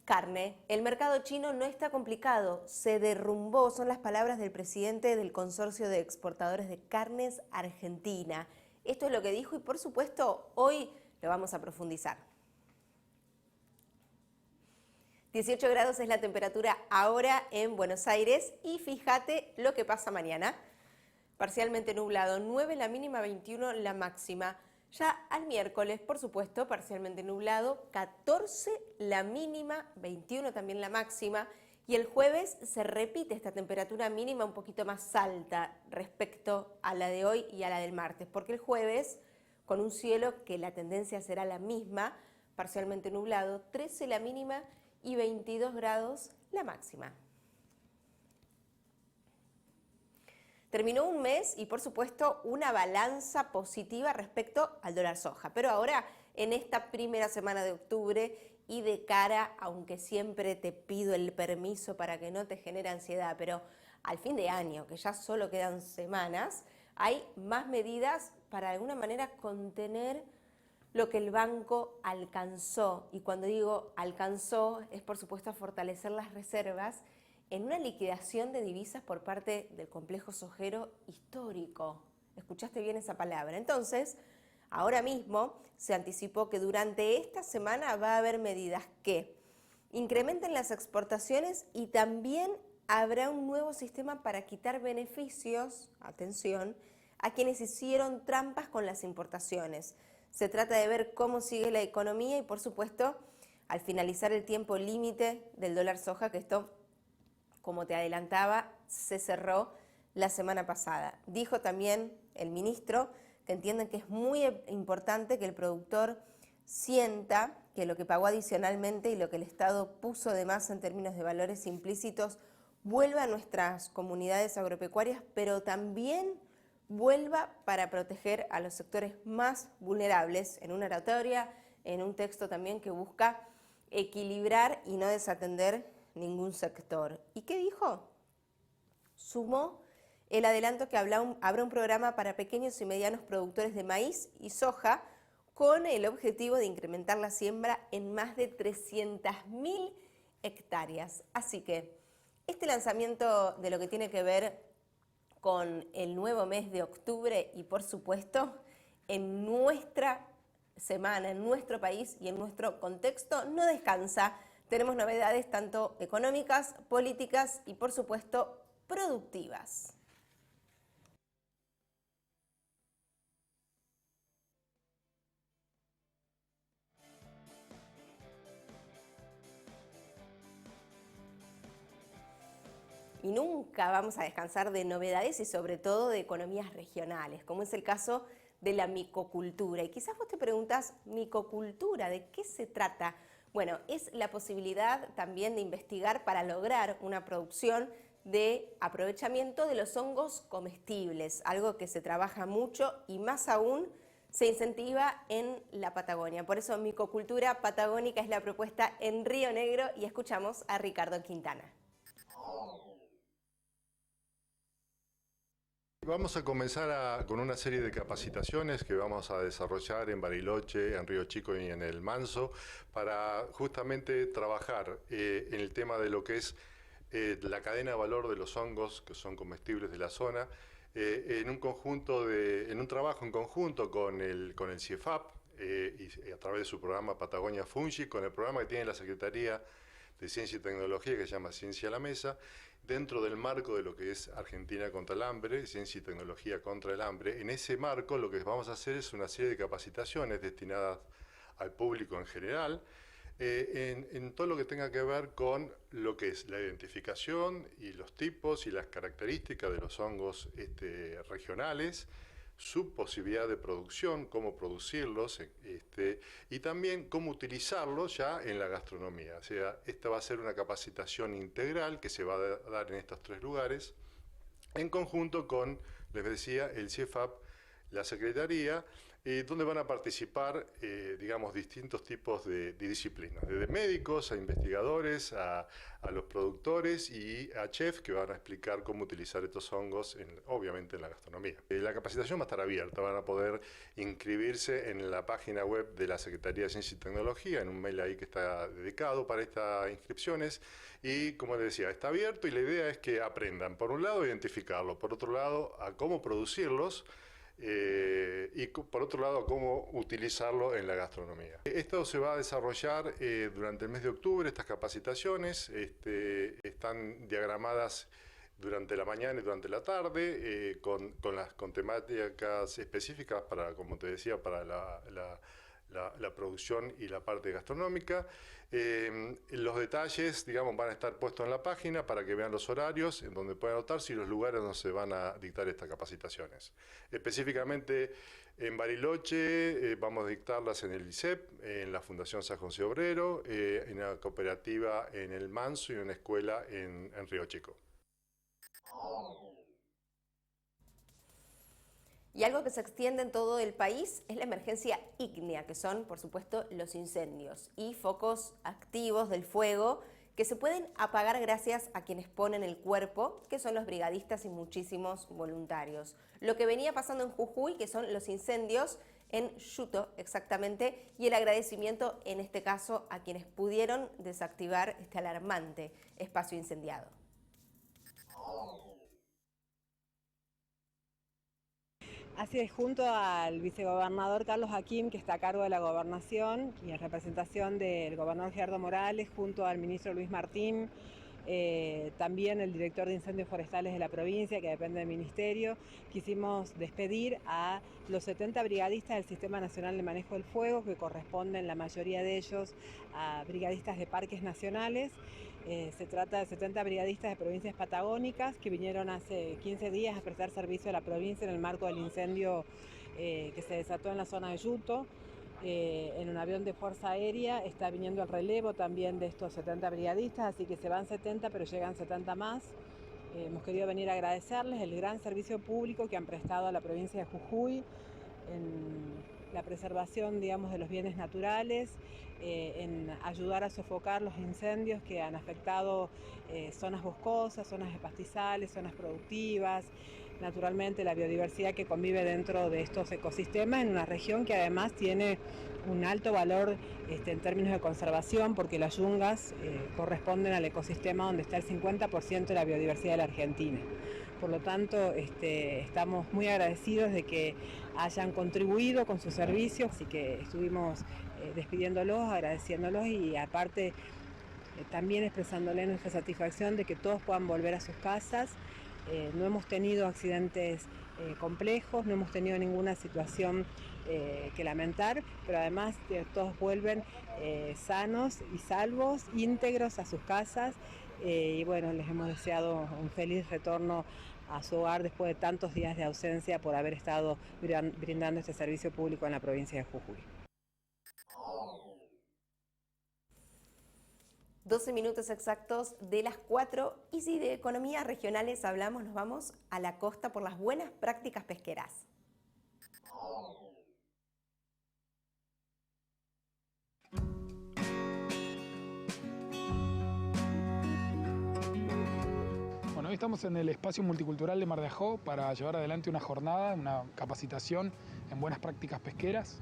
Carne. El mercado chino no está complicado, se derrumbó, son las palabras del presidente del Consorcio de Exportadores de Carnes Argentina. Esto es lo que dijo y por supuesto hoy lo vamos a profundizar. 18 grados es la temperatura ahora en Buenos Aires y fíjate lo que pasa mañana. Parcialmente nublado, 9 la mínima, 21 la máxima. Ya al miércoles, por supuesto, parcialmente nublado, 14 la mínima, 21 también la máxima. Y el jueves se repite esta temperatura mínima un poquito más alta respecto a la de hoy y a la del martes, porque el jueves, con un cielo que la tendencia será la misma, parcialmente nublado, 13 la mínima y 22 grados la máxima. Terminó un mes y por supuesto una balanza positiva respecto al dólar soja, pero ahora en esta primera semana de octubre y de cara, aunque siempre te pido el permiso para que no te genere ansiedad, pero al fin de año, que ya solo quedan semanas, hay más medidas para de alguna manera contener lo que el banco alcanzó, y cuando digo alcanzó es por supuesto fortalecer las reservas en una liquidación de divisas por parte del complejo sojero histórico. ¿Escuchaste bien esa palabra? Entonces, ahora mismo se anticipó que durante esta semana va a haber medidas que incrementen las exportaciones y también habrá un nuevo sistema para quitar beneficios, atención, a quienes hicieron trampas con las importaciones. Se trata de ver cómo sigue la economía y, por supuesto, al finalizar el tiempo límite del dólar soja, que esto, como te adelantaba, se cerró la semana pasada. Dijo también el ministro que entienden que es muy importante que el productor sienta que lo que pagó adicionalmente y lo que el Estado puso de más en términos de valores implícitos vuelva a nuestras comunidades agropecuarias, pero también vuelva para proteger a los sectores más vulnerables, en una oratoria, en un texto también que busca equilibrar y no desatender ningún sector. ¿Y qué dijo? Sumó el adelanto que habrá un programa para pequeños y medianos productores de maíz y soja con el objetivo de incrementar la siembra en más de 300.000 hectáreas. Así que este lanzamiento de lo que tiene que ver con el nuevo mes de octubre y por supuesto en nuestra semana, en nuestro país y en nuestro contexto no descansa. Tenemos novedades tanto económicas, políticas y por supuesto productivas. Y nunca vamos a descansar de novedades y sobre todo de economías regionales, como es el caso de la micocultura. Y quizás vos te preguntas, ¿micocultura? ¿De qué se trata? Bueno, es la posibilidad también de investigar para lograr una producción de aprovechamiento de los hongos comestibles, algo que se trabaja mucho y más aún se incentiva en la Patagonia. Por eso micocultura patagónica es la propuesta en Río Negro y escuchamos a Ricardo Quintana. Vamos a comenzar con una serie de capacitaciones que vamos a desarrollar en Bariloche, en Río Chico y en El Manso para justamente trabajar en el tema de lo que es la cadena de valor de los hongos que son comestibles de la zona en un trabajo en conjunto con el CIEFAP y a través de su programa Patagonia Fungi, con el programa que tiene la Secretaría de Ciencia y Tecnología que se llama Ciencia a la Mesa, dentro del marco de lo que es Argentina contra el hambre, Ciencia y Tecnología contra el hambre. En ese marco lo que vamos a hacer es una serie de capacitaciones destinadas al público en general, en todo lo que tenga que ver con lo que es la identificación y los tipos y las características de los hongos regionales, su posibilidad de producción, cómo producirlos y también cómo utilizarlos ya en la gastronomía. O sea, esta va a ser una capacitación integral que se va a dar en estos tres lugares, en conjunto con, les decía, el CIEFAP, la Secretaría donde van a participar, digamos, distintos tipos de disciplinas, desde médicos a investigadores, a los productores y a chefs que van a explicar cómo utilizar estos hongos, obviamente en la gastronomía. La capacitación va a estar abierta, van a poder inscribirse en la página web de la Secretaría de Ciencia y Tecnología, en un mail ahí que está dedicado para estas inscripciones, y como les decía, está abierto y la idea es que aprendan, por un lado, a identificarlo, por otro lado, a cómo producirlos, y por otro lado cómo utilizarlo en la gastronomía. Esto se va a desarrollar durante el mes de octubre, estas capacitaciones están diagramadas durante la mañana y durante la tarde, con temáticas específicas para, como te decía, para la producción y la parte gastronómica. Los detalles, digamos, van a estar puestos en la página para que vean los horarios en donde pueden anotarse y los lugares donde se van a dictar estas capacitaciones. Específicamente en Bariloche vamos a dictarlas en el ISEP, en la Fundación San José Obrero, en una cooperativa en el Manso y en una escuela en Río Chico. Y algo que se extiende en todo el país es la emergencia ígnea, que son, por supuesto, los incendios y focos activos del fuego que se pueden apagar gracias a quienes ponen el cuerpo, que son los brigadistas y muchísimos voluntarios. Lo que venía pasando en Jujuy, que son los incendios en Yuto exactamente, y el agradecimiento en este caso a quienes pudieron desactivar este alarmante espacio incendiado. Así es, junto al vicegobernador Carlos Hakim, que está a cargo de la gobernación, y en representación del gobernador Gerardo Morales, junto al ministro Luis Martín, también el director de incendios forestales de la provincia, que depende del ministerio, quisimos despedir a los 70 brigadistas del Sistema Nacional de Manejo del Fuego, que corresponden la mayoría de ellos a brigadistas de parques nacionales. Se trata de 70 brigadistas de provincias patagónicas que vinieron hace 15 días a prestar servicio a la provincia en el marco del incendio que se desató en la zona de Yuto. En un avión de Fuerza Aérea está viniendo el relevo también de estos 70 brigadistas, así que se van 70 pero llegan 70 más. Hemos querido venir a agradecerles el gran servicio público que han prestado a la provincia de Jujuy en la preservación, digamos, de los bienes naturales, en ayudar a sofocar los incendios que han afectado zonas boscosas, zonas de pastizales, zonas productivas, naturalmente la biodiversidad que convive dentro de estos ecosistemas en una región que además tiene un alto valor en términos de conservación, porque las yungas corresponden al ecosistema donde está el 50% de la biodiversidad de la Argentina. Por lo tanto, estamos muy agradecidos de que hayan contribuido con sus servicios, así que estuvimos despidiéndolos, agradeciéndolos y aparte también expresándoles nuestra satisfacción de que todos puedan volver a sus casas. No hemos tenido accidentes complejos, no hemos tenido ninguna situación que lamentar, pero además todos vuelven sanos y salvos, íntegros a sus casas, y bueno, les hemos deseado un feliz retorno a su hogar después de tantos días de ausencia por haber estado brindando este servicio público en la provincia de Jujuy. 12 minutos exactos de las 4, y si de economías regionales hablamos, nos vamos a la costa por las buenas prácticas pesqueras. Bueno, hoy estamos en el espacio multicultural de Mar de Ajó para llevar adelante una jornada, una capacitación en buenas prácticas pesqueras.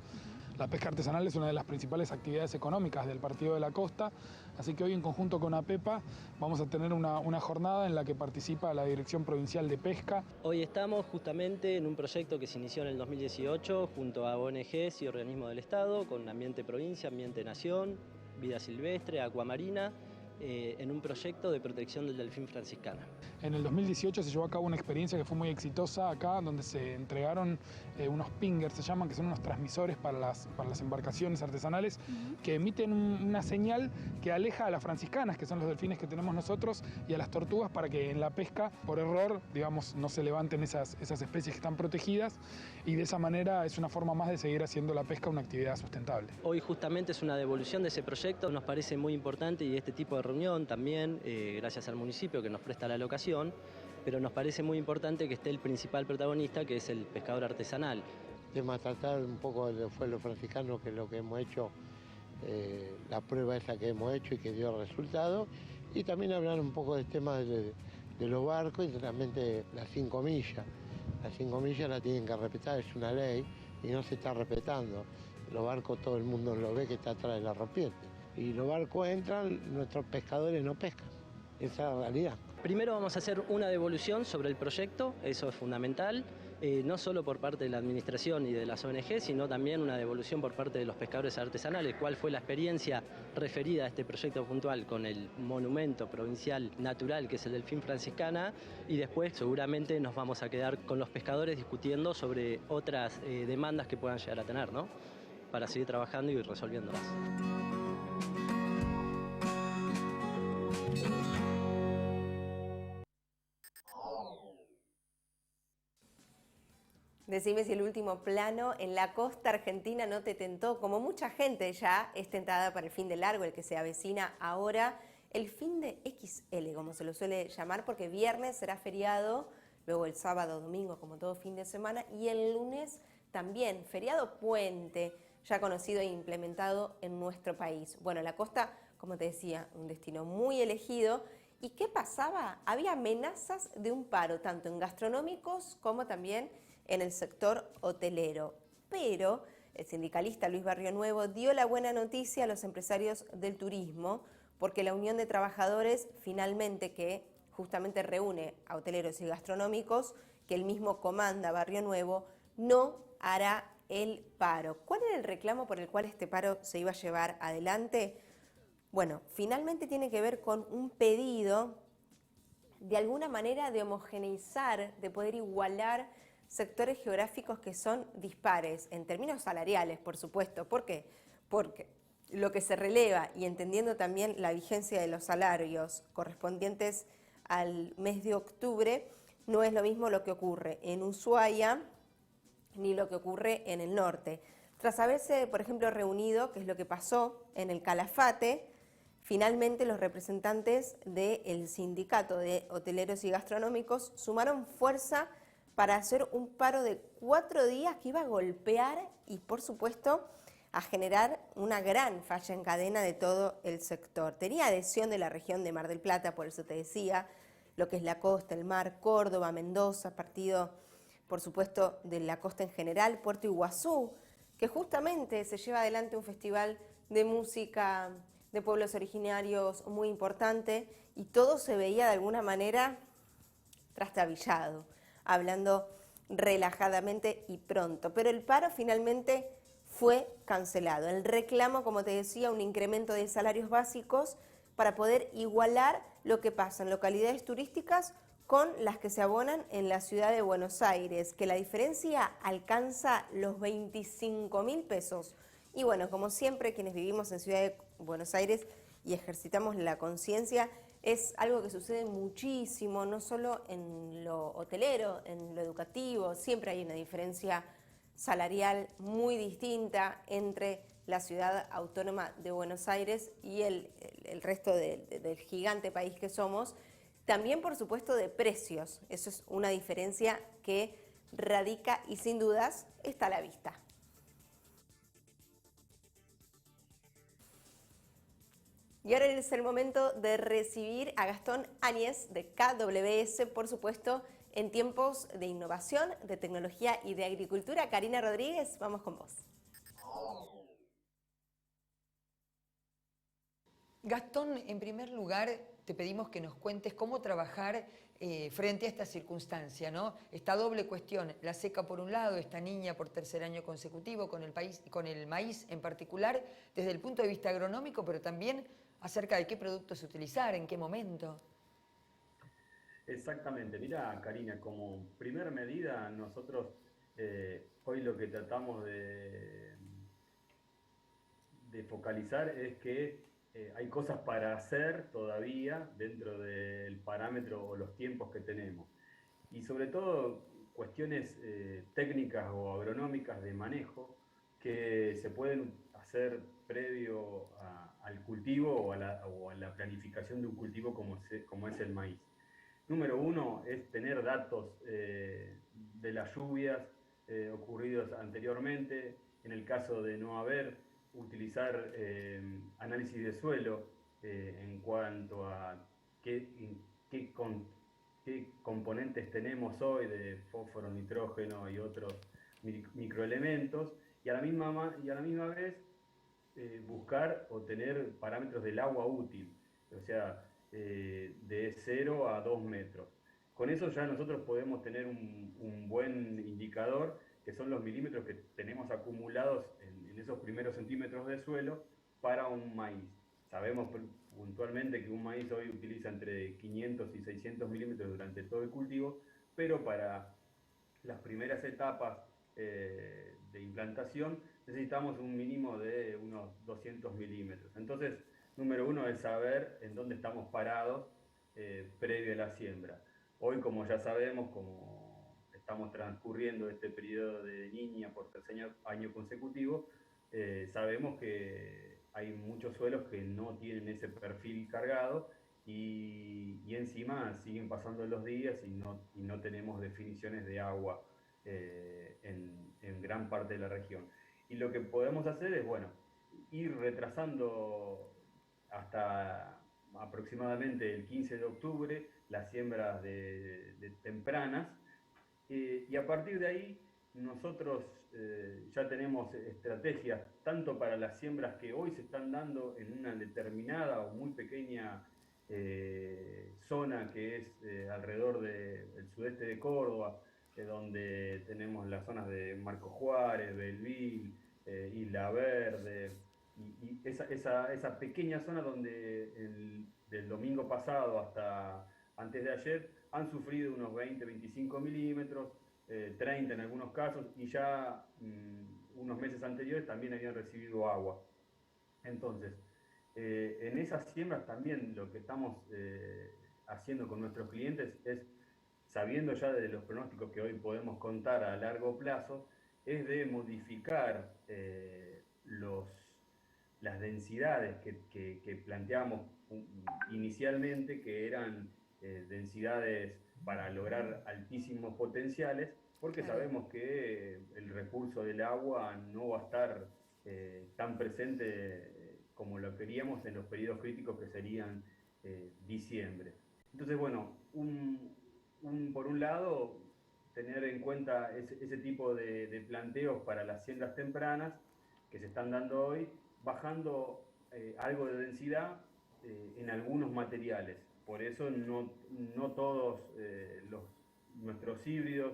La pesca artesanal es una de las principales actividades económicas del Partido de la Costa, así que hoy en conjunto con APEPA vamos a tener una jornada en la que participa la Dirección Provincial de Pesca. Hoy estamos justamente en un proyecto que se inició en el 2018 junto a ONGs y organismos del Estado, con Ambiente Provincia, Ambiente Nación, Vida Silvestre, Acuamarina, en un proyecto de protección del delfín franciscana. En el 2018 se llevó a cabo una experiencia que fue muy exitosa acá, donde se entregaron unos pingers, se llaman, que son unos transmisores para las embarcaciones artesanales, que emiten una señal que aleja a las franciscanas, que son los delfines que tenemos nosotros, y a las tortugas, para que en la pesca, por error, digamos, no se levanten esas especies que están protegidas, y de esa manera es una forma más de seguir haciendo la pesca una actividad sustentable. Hoy justamente es una devolución de ese proyecto, nos parece muy importante, y este tipo de reunión también, gracias al municipio que nos presta la locación, pero nos parece muy importante que esté el principal protagonista, que es el pescador artesanal. tema tratar un poco de fue lo franciscano, que es lo que hemos hecho, la prueba esa que hemos hecho y que dio resultado, y también hablar un poco del tema de los barcos y realmente las 5 millas. Las 5 millas la tienen que respetar, es una ley y no se está respetando. Los barcos todo el mundo lo ve que está atrás de la rompiente. Y los barcos entran, nuestros pescadores no pescan. Esa es la realidad. Primero vamos a hacer una devolución sobre el proyecto, eso es fundamental, no solo por parte de la administración y de las ONG, sino también una devolución por parte de los pescadores artesanales, cuál fue la experiencia referida a este proyecto puntual con el monumento provincial natural que es el Delfín Franciscana, y después seguramente nos vamos a quedar con los pescadores discutiendo sobre otras demandas que puedan llegar a tener, ¿no? Para seguir trabajando y resolviéndolas. Decime si el último plano en la costa argentina no te tentó, como mucha gente ya es tentada para el fin de largo, el que se avecina ahora, el fin de XL, como se lo suele llamar, porque viernes será feriado, luego el sábado, domingo, como todo fin de semana, y el lunes también, feriado puente, ya conocido e implementado en nuestro país. Bueno, la costa, como te decía, un destino muy elegido. ¿Y qué pasaba? Había amenazas de un paro, tanto en gastronómicos como también en el sector hotelero. Pero el sindicalista Luis Barrio Nuevo dio la buena noticia a los empresarios del turismo, porque la Unión de Trabajadores finalmente, que justamente reúne a hoteleros y gastronómicos, que él mismo comanda Barrio Nuevo, no hará el paro. ¿Cuál era el reclamo por el cual este paro se iba a llevar adelante? Bueno, finalmente tiene que ver con un pedido de alguna manera de homogeneizar, de poder igualar sectores geográficos que son dispares, en términos salariales, por supuesto. ¿Por qué? Porque lo que se releva, y entendiendo también la vigencia de los salarios correspondientes al mes de octubre, no es lo mismo lo que ocurre en Ushuaia ni lo que ocurre en el norte. Tras haberse, por ejemplo, reunido, que es lo que pasó en el Calafate, finalmente los representantes del sindicato de hoteleros y gastronómicos sumaron fuerza para hacer un paro de 4 días que iba a golpear y, por supuesto, a generar una gran falla en cadena de todo el sector. Tenía adhesión de la región de Mar del Plata, por eso te decía, lo que es la costa, el mar, Córdoba, Mendoza, partido, por supuesto, de la costa en general, Puerto Iguazú, que justamente se lleva adelante un festival de música de pueblos originarios muy importante, y todo se veía de alguna manera trastabillado, hablando relajadamente y pronto. Pero el paro finalmente fue cancelado. El reclamo, como te decía, un incremento de salarios básicos para poder igualar lo que pasa en localidades turísticas con las que se abonan en la ciudad de Buenos Aires, que la diferencia alcanza los 25.000 pesos. Y bueno, como siempre, quienes vivimos en Ciudad de Buenos Aires y ejercitamos la conciencia, es algo que sucede muchísimo, no solo en lo hotelero, en lo educativo. Siempre hay una diferencia salarial muy distinta entre la ciudad autónoma de Buenos Aires y el resto del gigante país que somos. También, por supuesto, de precios. Eso es una diferencia que radica y sin dudas está a la vista. Y ahora es el momento de recibir a Gastón Áñez de KWS, por supuesto, en tiempos de innovación, de tecnología y de agricultura. Karina Rodríguez, vamos con vos. Gastón, en primer lugar, te pedimos que nos cuentes cómo trabajar frente a esta circunstancia, ¿no? Esta doble cuestión, la seca por un lado, esta niña por tercer año consecutivo con el maíz en particular, desde el punto de vista agronómico, pero también acerca de qué productos utilizar, en qué momento. Exactamente. Mira, Karina, como primer medida, nosotros hoy lo que tratamos de focalizar es que hay cosas para hacer todavía dentro del parámetro o los tiempos que tenemos. Y sobre todo cuestiones técnicas o agronómicas de manejo que se pueden hacer previo al cultivo o a la planificación de un cultivo como es el maíz. Número uno es tener datos de las lluvias, ocurridos anteriormente. En el caso de no haber, utilizar análisis de suelo en cuanto a qué componentes tenemos hoy de fósforo, nitrógeno y otros microelementos, y a la misma vez buscar o tener parámetros del agua útil, o sea, de 0 a 2 metros. Con eso ya nosotros podemos tener un buen indicador, que son los milímetros que tenemos acumulados en esos primeros centímetros de suelo para un maíz. Sabemos puntualmente que un maíz hoy utiliza entre 500 y 600 milímetros durante todo el cultivo, pero para las primeras etapas de implantación necesitamos un mínimo de unos 200 milímetros. Entonces, número uno es saber en dónde estamos parados previo a la siembra. Hoy, como ya sabemos, como estamos transcurriendo este periodo de niña por tercer año consecutivo, sabemos que hay muchos suelos que no tienen ese perfil cargado y encima siguen pasando los días y no tenemos definiciones de agua en gran parte de la región. Y lo que podemos hacer es, bueno, ir retrasando hasta aproximadamente el 15 de octubre las siembras de tempranas, y a partir de ahí nosotros ya tenemos estrategias tanto para las siembras que hoy se están dando en una determinada o muy pequeña zona que es alrededor del sudeste de Córdoba, donde tenemos las zonas de Marco Juárez, Belville, Isla Verde, y esa pequeña zona donde del domingo pasado hasta antes de ayer han sufrido unos 20-25 milímetros, 30 en algunos casos, y ya unos meses anteriores también habían recibido agua. Entonces, en esas siembras también lo que estamos haciendo con nuestros clientes es, sabiendo ya de los pronósticos que hoy podemos contar a largo plazo, es de modificar las densidades que planteamos inicialmente, que eran densidades para lograr altísimos potenciales, porque sabemos que el recurso del agua no va a estar tan presente como lo queríamos en los periodos críticos que serían diciembre. Entonces, bueno, por un lado, tener en cuenta ese tipo de planteos para las siembras tempranas que se están dando hoy, bajando algo de densidad en algunos materiales. Por eso no todos nuestros híbridos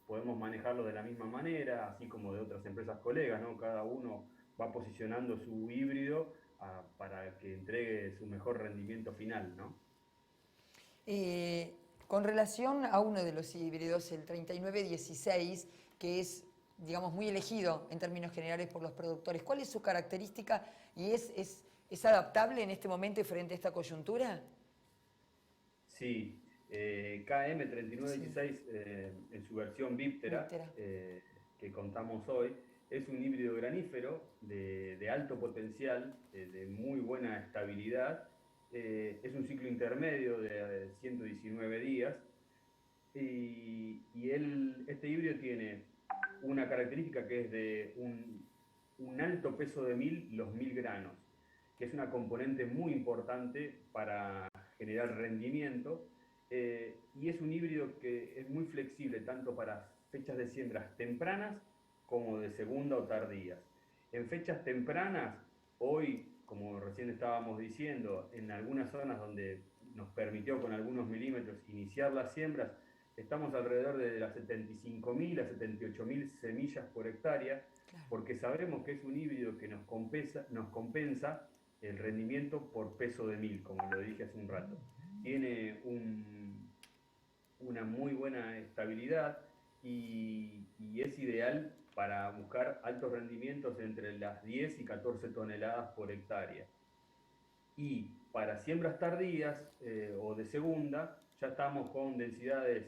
podemos manejarlos de la misma manera, así como de otras empresas colegas, ¿no? Cada uno va posicionando su híbrido para que entregue su mejor rendimiento final, ¿no? Con relación a uno de los híbridos, el 3916, que es, digamos, muy elegido en términos generales por los productores, ¿cuál es su característica y es adaptable en este momento y frente a esta coyuntura? Sí, KM3916 en su versión Víptera, que contamos hoy, es un híbrido granífero de alto potencial, de muy buena estabilidad. Es un ciclo intermedio de 119 días y este híbrido tiene una característica que es de un alto peso de los 1000 granos, que es una componente muy importante para generar rendimiento, y es un híbrido que es muy flexible tanto para fechas de siembras tempranas como de segunda o tardías. En fechas tempranas, hoy, como recién estábamos diciendo, en algunas zonas donde nos permitió con algunos milímetros iniciar las siembras, estamos alrededor de las 75.000 a 78.000 semillas por hectárea, porque sabemos que es un híbrido que nos compensa el rendimiento por peso de mil, como lo dije hace un rato. Tiene una muy buena estabilidad y es ideal para buscar altos rendimientos entre las 10 y 14 toneladas por hectárea. Y para siembras tardías o de segunda, ya estamos con densidades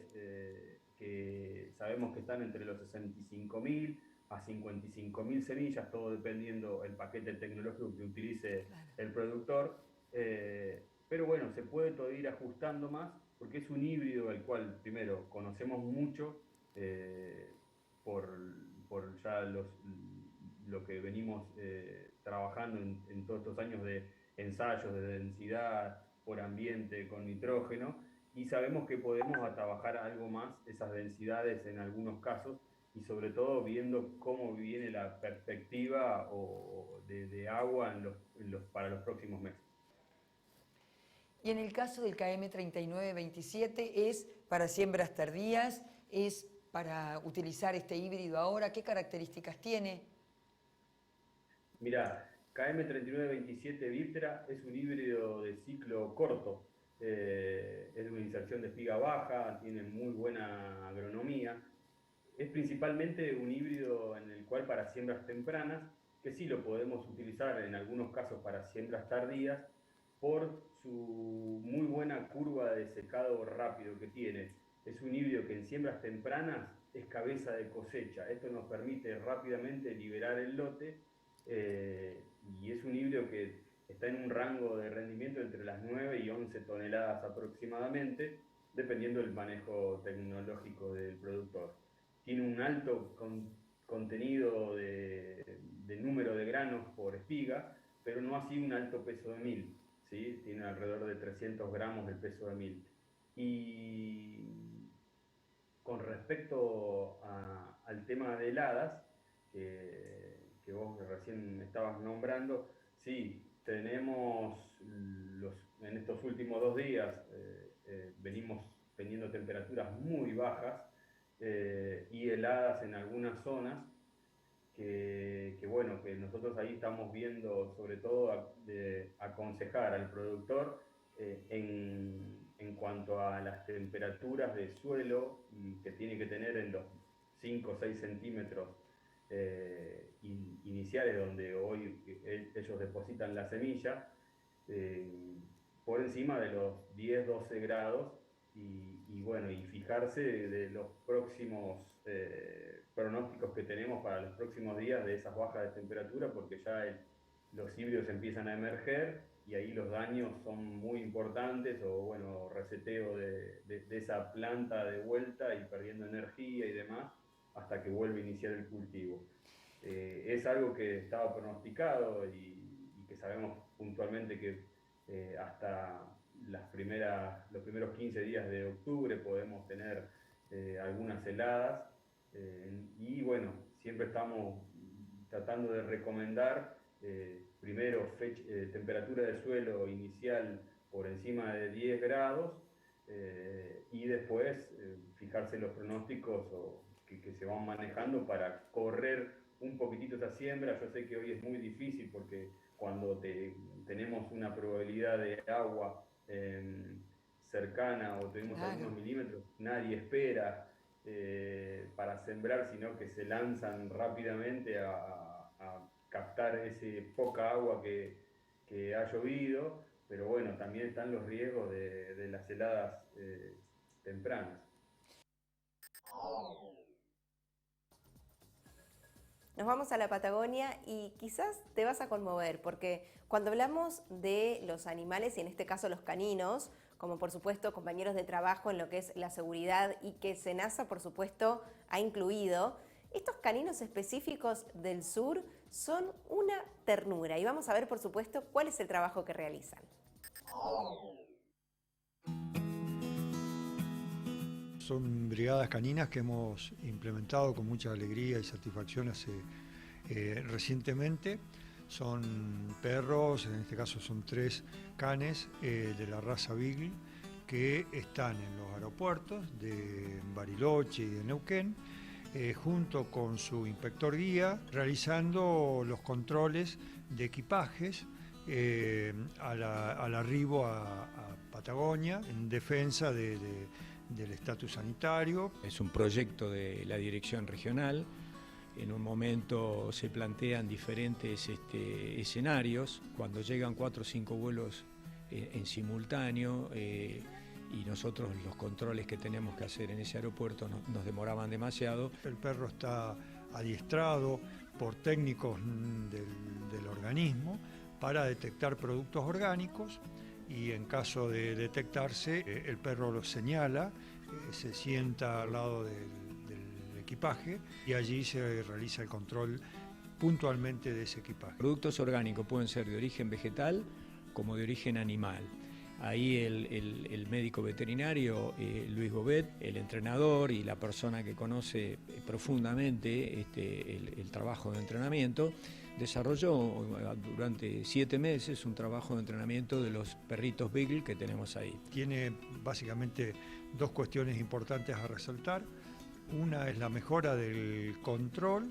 que sabemos que están entre los 65.000 a 55.000 semillas, todo dependiendo el paquete tecnológico que utilice el productor. Pero bueno, se puede todo ir ajustando más, porque es un híbrido al cual, primero, conocemos mucho, por ya lo que venimos trabajando en todos estos años de ensayos de densidad por ambiente con nitrógeno, y sabemos que podemos trabajar algo más esas densidades en algunos casos, y sobre todo viendo cómo viene la perspectiva de agua para los próximos meses. Y en el caso del KM 3927, ¿es para siembras tardías? ¿Es para utilizar este híbrido ahora? ¿Qué características tiene? Mirá, KM 3927 Viptera es un híbrido de ciclo corto. Es una inserción de espiga baja, tiene muy buena agronomía. Es principalmente un híbrido en el cual para siembras tempranas, que sí lo podemos utilizar en algunos casos para siembras tardías, por su muy buena curva de secado rápido que tiene. Es un híbrido que en siembras tempranas es cabeza de cosecha. Esto nos permite rápidamente liberar el lote, y es un híbrido que está en un rango de rendimiento entre las 9 y 11 toneladas aproximadamente, dependiendo del manejo tecnológico del productor. Tiene un alto contenido de número de granos por espiga, pero no así un alto peso de mil, ¿sí? Tiene alrededor de 300 gramos el peso de mil. Y con respecto al tema de heladas, que vos recién estabas nombrando, sí, tenemos en estos últimos 2 días venimos teniendo temperaturas muy bajas y heladas en algunas zonas que bueno, que nosotros ahí estamos viendo sobre todo aconsejar al productor en cuanto a las temperaturas de suelo que tiene que tener en los 5 o 6 centímetros iniciales donde hoy ellos depositan la semilla, por encima de los 10-12 grados y bueno, y fijarse de los próximos pronósticos que tenemos para los próximos días de esas bajas de temperatura, porque ya los híbridos empiezan a emerger y ahí los daños son muy importantes, o bueno, reseteo de esa planta de vuelta y perdiendo energía y demás, hasta que vuelve a iniciar el cultivo. Es algo que estaba pronosticado y que sabemos puntualmente que hasta los primeros 15 días de octubre podemos tener algunas heladas, y bueno, siempre estamos tratando de recomendar primero temperatura de suelo inicial por encima de 10 grados, y después fijarse los pronósticos que se van manejando para correr un poquitito esa siembra. Yo sé que hoy es muy difícil porque cuando tenemos una probabilidad de agua cercana o tenemos algunos milímetros, nadie espera para sembrar, sino que se lanzan rápidamente a captar ese poca agua que ha llovido, pero bueno, también están los riesgos de las heladas tempranas. Nos vamos a la Patagonia y quizás te vas a conmover, porque cuando hablamos de los animales, y en este caso los caninos, como por supuesto compañeros de trabajo en lo que es la seguridad y que SENASA por supuesto ha incluido, estos caninos específicos del sur son una ternura y vamos a ver por supuesto cuál es el trabajo que realizan. Son brigadas caninas que hemos implementado con mucha alegría y satisfacción recientemente. Son perros, en este caso son 3 canes de la raza Beagle que están en los aeropuertos de Bariloche y de Neuquén, junto con su inspector guía, realizando los controles de equipajes al arribo a Patagonia en defensa del estatus sanitario. Es un proyecto de la dirección regional. En un momento se plantean diferentes escenarios, cuando llegan 4 o 5 vuelos en simultáneo, y nosotros los controles que tenemos que hacer en ese aeropuerto nos demoraban demasiado. El perro está adiestrado por técnicos del organismo para detectar productos orgánicos, y en caso de detectarse, el perro los señala, se sienta al lado del equipaje y allí se realiza el control puntualmente de ese equipaje. Productos orgánicos pueden ser de origen vegetal como de origen animal. Ahí el médico veterinario Luis Gobet, el entrenador y la persona que conoce profundamente el trabajo de entrenamiento, desarrolló durante 7 meses un trabajo de entrenamiento de los perritos Beagle que tenemos ahí. Tiene básicamente 2 cuestiones importantes a resaltar. Una es la mejora del control,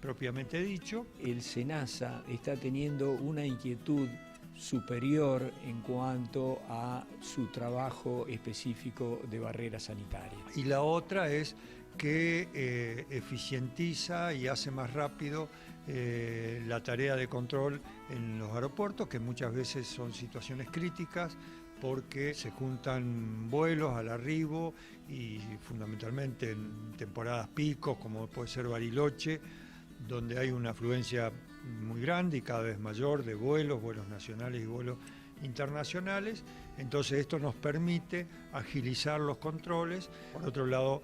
propiamente dicho. El SENASA está teniendo una inquietud superior en cuanto a su trabajo específico de barrera sanitaria. Y la otra es que eficientiza y hace más rápido la tarea de control en los aeropuertos, que muchas veces son situaciones críticas porque se juntan vuelos al arribo y fundamentalmente en temporadas picos, como puede ser Bariloche, donde hay una afluencia muy grande y cada vez mayor de vuelos nacionales y vuelos internacionales. Entonces esto nos permite agilizar los controles. Por otro lado,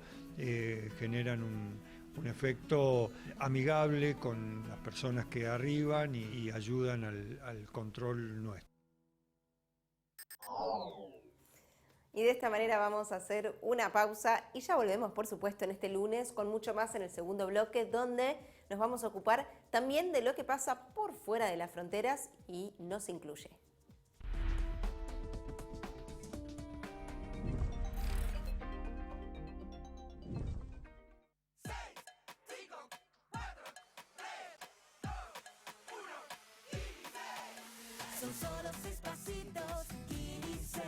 generan un efecto amigable con las personas que arriban y ayudan al control nuestro. Y de esta manera vamos a hacer una pausa y ya volvemos, por supuesto, en este lunes con mucho más en el segundo bloque, donde nos vamos a ocupar también de lo que pasa por fuera de las fronteras y nos incluye. Son solo 6 pasitos, Kini 6.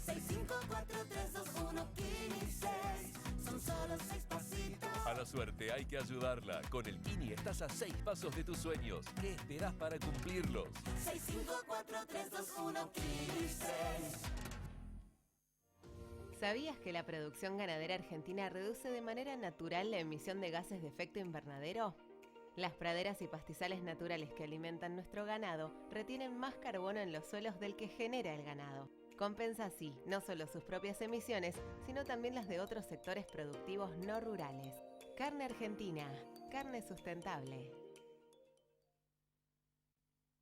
6, 5, 4, 3, 2, 1, Kini 6. Son solo 6 pasitos. A la suerte hay que ayudarla. Con el Kini estás a 6 pasos de tus sueños. ¿Qué esperás para cumplirlos? 6, 5, 4, 3, 2, 1, Kini 6. ¿Sabías que la producción ganadera argentina reduce de manera natural la emisión de gases de efecto invernadero? Las praderas y pastizales naturales que alimentan nuestro ganado retienen más carbono en los suelos del que genera el ganado. Compensa así no solo sus propias emisiones, sino también las de otros sectores productivos no rurales. Carne Argentina, carne sustentable.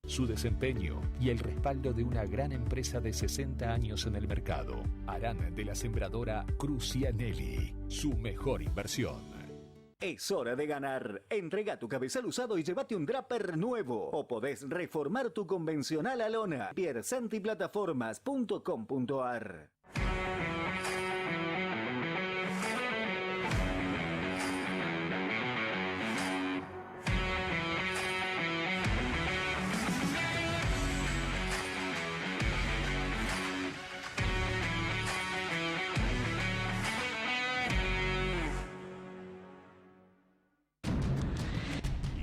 Su desempeño y el respaldo de una gran empresa de 60 años en el mercado harán de la sembradora Crucianelli su mejor inversión. Es hora de ganar. Entrega tu cabezal usado y llévate un Draper nuevo. O podés reformar tu convencional a lona. piersantiplataformas.com.ar.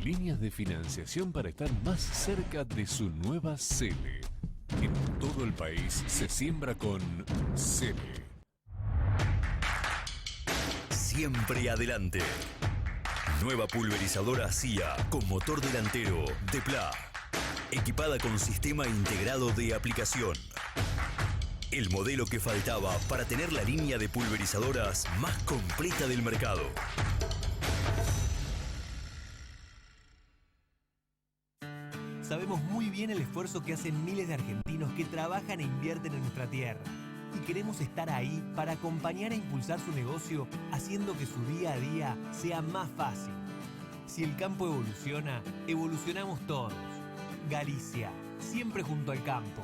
Líneas de financiación para estar más cerca de su nueva Sele. En todo el país se siembra con Sele. Siempre adelante. Nueva pulverizadora CIA con motor delantero de Pla. Equipada con sistema integrado de aplicación. El modelo que faltaba para tener la línea de pulverizadoras más completa del mercado. Sabemos muy bien el esfuerzo que hacen miles de argentinos que trabajan e invierten en nuestra tierra. Y queremos estar ahí para acompañar e impulsar su negocio, haciendo que su día a día sea más fácil. Si el campo evoluciona, evolucionamos todos. Galicia, siempre junto al campo.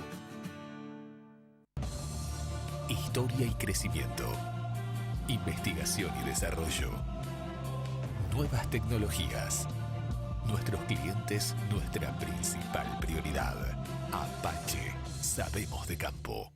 Historia y crecimiento. Investigación y desarrollo. Nuevas tecnologías. Nuestros clientes, nuestra principal prioridad. Apache, sabemos de campo.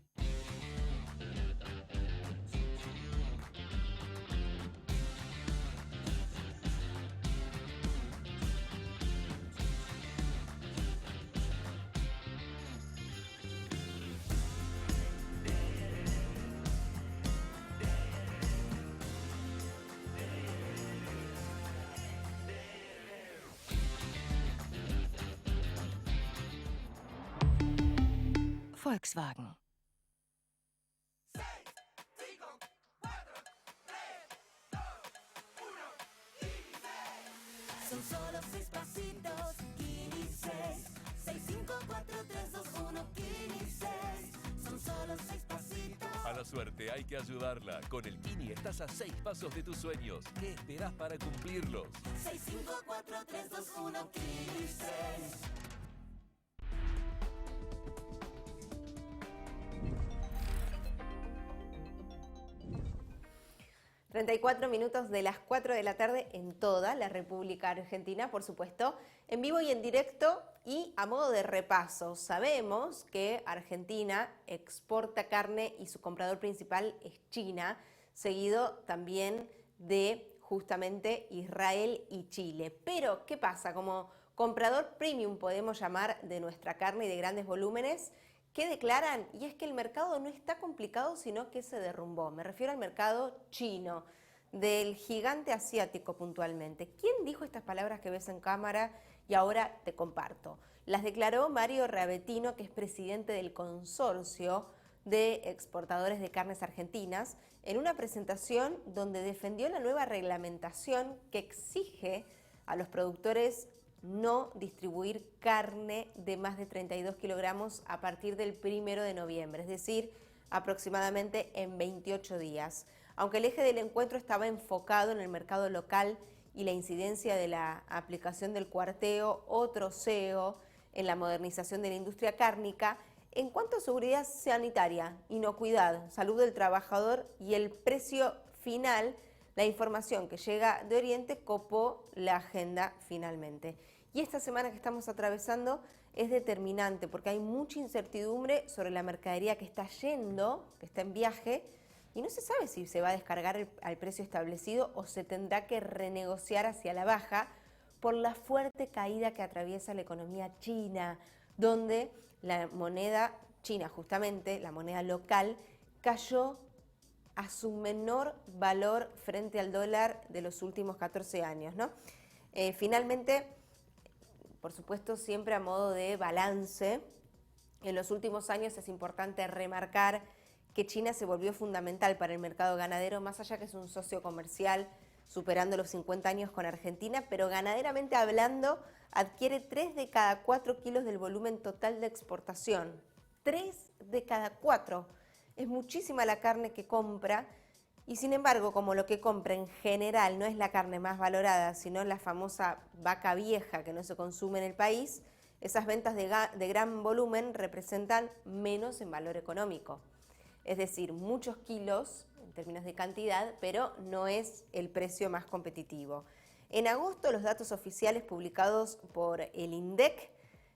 Volkswagen. solo 6 pasitos. Kini 6, 654321 Kini 6. Son solo 6 pasitos. A la suerte hay que ayudarla. Con el Kini estás a 6 pasos de tus sueños. ¿Qué esperás para cumplirlos? 654321 Kini 6. 34 minutos de las 4 de la tarde en toda la República Argentina, por supuesto, en vivo y en directo y a modo de repaso. Sabemos que Argentina exporta carne y su comprador principal es China, seguido también de justamente Israel y Chile. Pero, ¿qué pasa? Como comprador premium podemos llamar de nuestra carne y de grandes volúmenes, ¿qué declaran? Y es que el mercado no está complicado, sino que se derrumbó. Me refiero al mercado chino, del gigante asiático puntualmente. ¿Quién dijo estas palabras que ves en cámara y ahora te comparto? Las declaró Mario Ravetino, que es presidente del consorcio de exportadores de carnes argentinas, en una presentación donde defendió la nueva reglamentación que exige a los productores no distribuir carne de más de 32 kilogramos a partir del 1 de noviembre, es decir, aproximadamente en 28 días. Aunque el eje del encuentro estaba enfocado en el mercado local y la incidencia de la aplicación del cuarteo o troceo en la modernización de la industria cárnica, en cuanto a seguridad sanitaria, inocuidad, salud del trabajador y el precio final, la información que llega de Oriente copó la agenda finalmente. Y esta semana que estamos atravesando es determinante porque hay mucha incertidumbre sobre la mercadería que está yendo, que está en viaje, y no se sabe si se va a descargar al precio establecido o se tendrá que renegociar hacia la baja por la fuerte caída que atraviesa la economía china, donde la moneda china, justamente la moneda local, cayó a su menor valor frente al dólar de los últimos 14 años, ¿no? Finalmente, por supuesto, siempre a modo de balance, en los últimos años es importante remarcar que China se volvió fundamental para el mercado ganadero, más allá que es un socio comercial superando los 50 años con Argentina, pero ganaderamente hablando, adquiere 3 de cada 4 kilos del volumen total de exportación. 3 de cada 4. Es muchísima la carne que compra y sin embargo, como lo que compra en general no es la carne más valorada, sino la famosa vaca vieja que no se consume en el país, esas ventas de gran volumen representan menos en valor económico. Es decir, muchos kilos en términos de cantidad, pero no es el precio más competitivo. En agosto, los datos oficiales publicados por el INDEC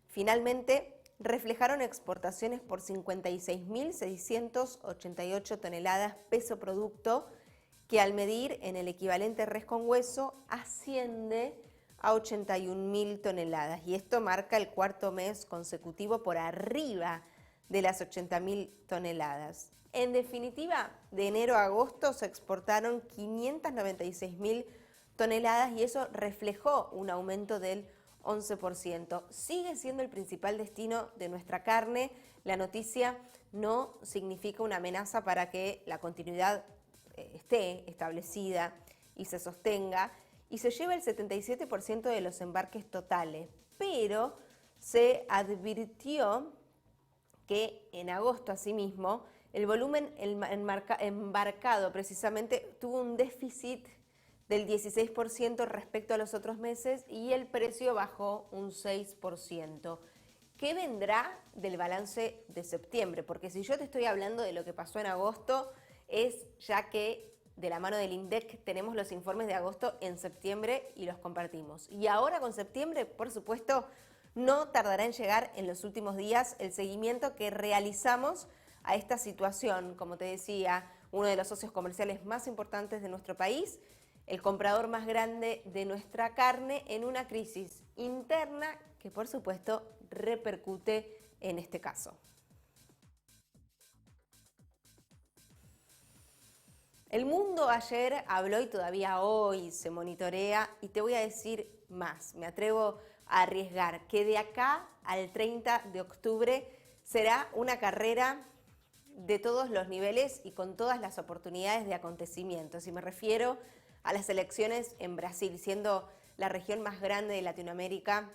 finalmente reflejaron exportaciones por 56.688 toneladas peso producto, que al medir en el equivalente res con hueso asciende a 81.000 toneladas. Y esto marca el cuarto mes consecutivo por arriba de las 80.000 toneladas. En definitiva, de enero a agosto se exportaron 596.000 toneladas y eso reflejó un aumento del 11%. Sigue siendo el principal destino de nuestra carne. La noticia no significa una amenaza para que la continuidad esté establecida y se sostenga, y se lleva el 77% de los embarques totales, pero se advirtió que en agosto asimismo el volumen embarcado precisamente tuvo un déficit del 16% respecto a los otros meses y el precio bajó un 6%. ¿Qué vendrá del balance de septiembre? Porque si yo te estoy hablando de lo que pasó en agosto, es ya que de la mano del INDEC tenemos los informes de agosto en septiembre y los compartimos. Y ahora con septiembre, por supuesto, no tardará en llegar en los últimos días el seguimiento que realizamos a esta situación. Como te decía, uno de los socios comerciales más importantes de nuestro país, el comprador más grande de nuestra carne en una crisis interna que por supuesto repercute en este caso. El mundo ayer habló y todavía hoy se monitorea, y te voy a decir más, me atrevo a arriesgar que de acá al 30 de octubre será una carrera de todos los niveles y con todas las oportunidades de acontecimientos. Y me refiero a las elecciones en Brasil, siendo la región más grande de Latinoamérica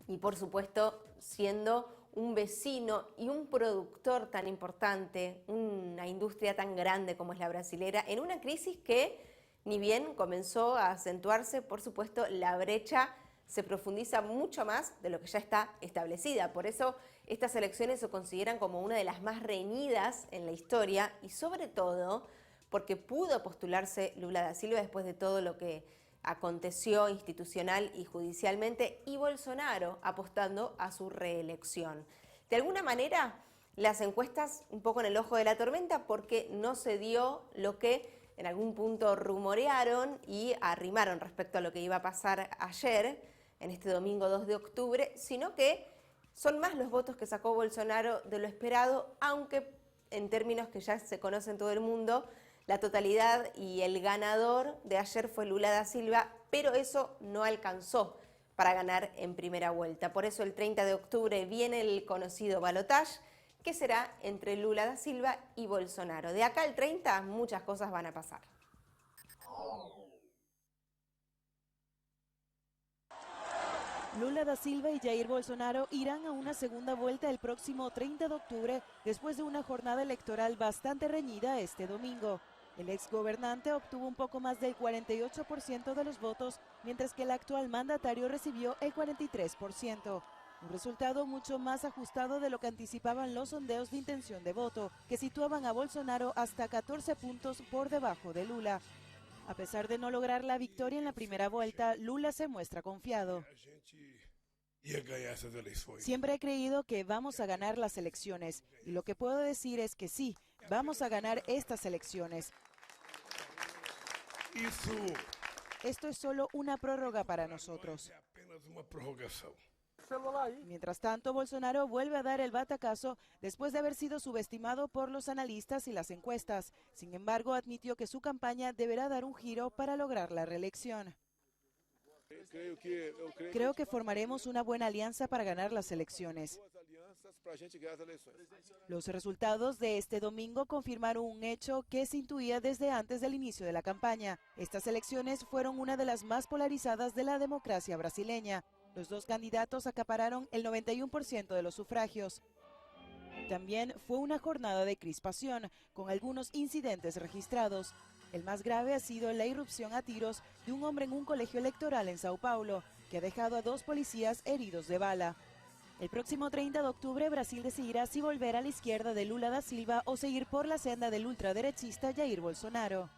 y por supuesto siendo un vecino y un productor tan importante, una industria tan grande como es la brasilera, en una crisis que ni bien comenzó a acentuarse, por supuesto la brecha se profundiza mucho más de lo que ya está establecida. Por eso estas elecciones se consideran como una de las más reñidas en la historia y sobre todo porque pudo postularse Lula da Silva después de todo lo que aconteció institucional y judicialmente y Bolsonaro apostando a su reelección. De alguna manera, las encuestas un poco en el ojo de la tormenta porque no se dio lo que en algún punto rumorearon y arrimaron respecto a lo que iba a pasar ayer, en este domingo 2 de octubre, sino que son más los votos que sacó Bolsonaro de lo esperado, aunque en términos que ya se conocen en todo el mundo, la totalidad y el ganador de ayer fue Lula da Silva, pero eso no alcanzó para ganar en primera vuelta. Por eso el 30 de octubre viene el conocido balotaje, que será entre Lula da Silva y Bolsonaro. De acá al 30 muchas cosas van a pasar. Lula da Silva y Jair Bolsonaro irán a una segunda vuelta el próximo 30 de octubre después de una jornada electoral bastante reñida este domingo. El exgobernante obtuvo un poco más del 48% de los votos, mientras que el actual mandatario recibió el 43%. Un resultado mucho más ajustado de lo que anticipaban los sondeos de intención de voto, que situaban a Bolsonaro hasta 14 puntos por debajo de Lula. A pesar de no lograr la victoria en la primera vuelta, Lula se muestra confiado. Siempre he creído que vamos a ganar las elecciones, y lo que puedo decir es que sí, vamos a ganar estas elecciones. Esto es solo una prórroga para nosotros. Mientras tanto, Bolsonaro vuelve a dar el batacazo después de haber sido subestimado por los analistas y las encuestas. Sin embargo, admitió que su campaña deberá dar un giro para lograr la reelección. Creo que formaremos una buena alianza para ganar las elecciones. Los resultados de este domingo confirmaron un hecho que se intuía desde antes del inicio de la campaña. Estas elecciones fueron una de las más polarizadas de la democracia brasileña. Los dos candidatos acapararon el 91% de los sufragios. También fue una jornada de crispación, con algunos incidentes registrados. El más grave ha sido la irrupción a tiros de un hombre en un colegio electoral en Sao Paulo, que ha dejado a 2 policías heridos de bala. El próximo 30 de octubre, Brasil decidirá si volver a la izquierda de Lula da Silva o seguir por la senda del ultraderechista Jair Bolsonaro.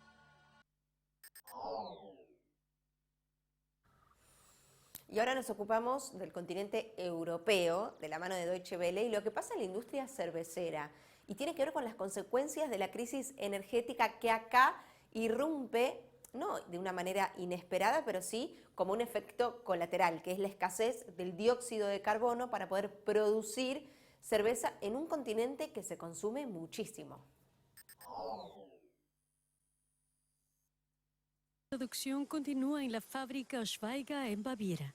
Y ahora nos ocupamos del continente europeo, de la mano de Deutsche Welle, y lo que pasa en la industria cervecera. Y tiene que ver con las consecuencias de la crisis energética que acá irrumpe, no de una manera inesperada, pero sí como un efecto colateral, que es la escasez del dióxido de carbono para poder producir cerveza en un continente que se consume muchísimo. La producción continúa en la fábrica Schweiger en Baviera.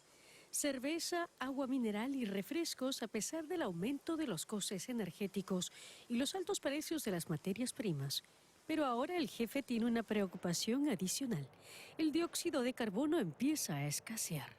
Cerveza, agua mineral y refrescos a pesar del aumento de los costes energéticos y los altos precios de las materias primas. Pero ahora el jefe tiene una preocupación adicional. El dióxido de carbono empieza a escasear.